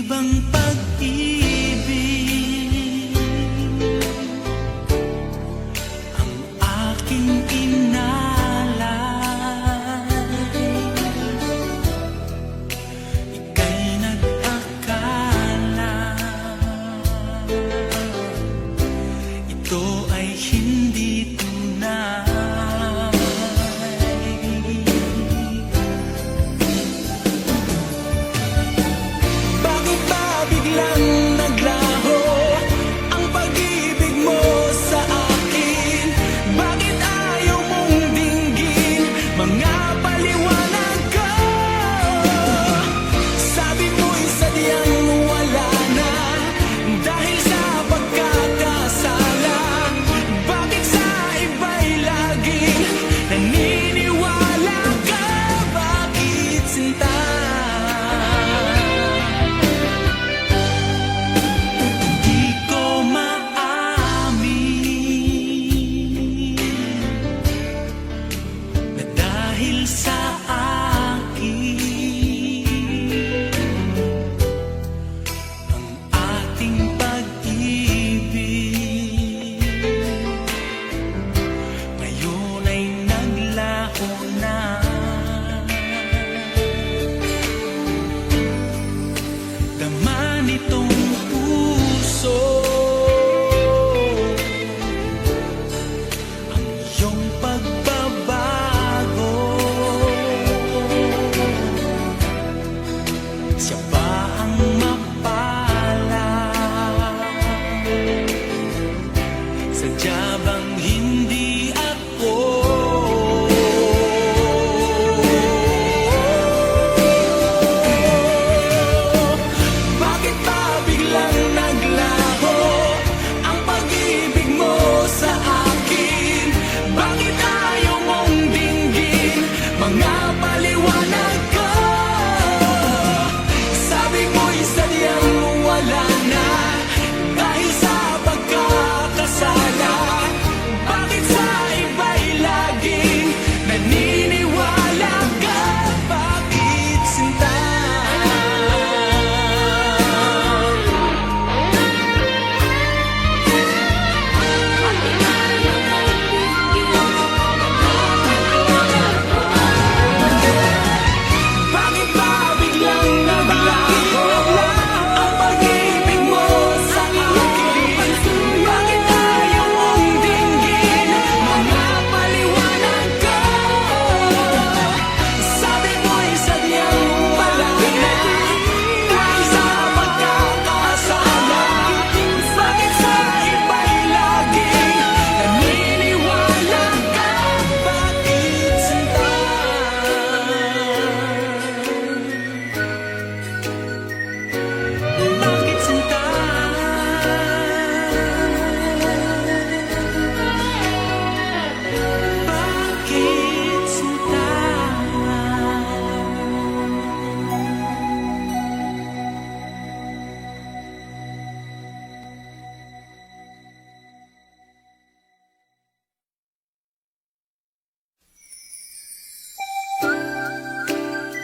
bang pag-ibig ang aking inalay? Ika'y nag-akala ito ay hindi tunay. Biglang naglaho ang pag-ibig mo sa akin. Bakit ayaw mong dinggin mga paliwanag ko? Sabi mo'y sadyang wala na dahil sa pagkakasala. Bakit sa iba'y laging naniniwala ka? Bakit sinta? Dahil sa akin ang ating pag-ibig ngayon ay naglaho na. Dama nitong puso ang iyong pagbabago. Siya ba ang mapala? Sadya bang hindi ako? Bakit ba biglang naglaho ang pag-ibig mo sa akin? Bakit ayaw mong dinggin mga paliwanag?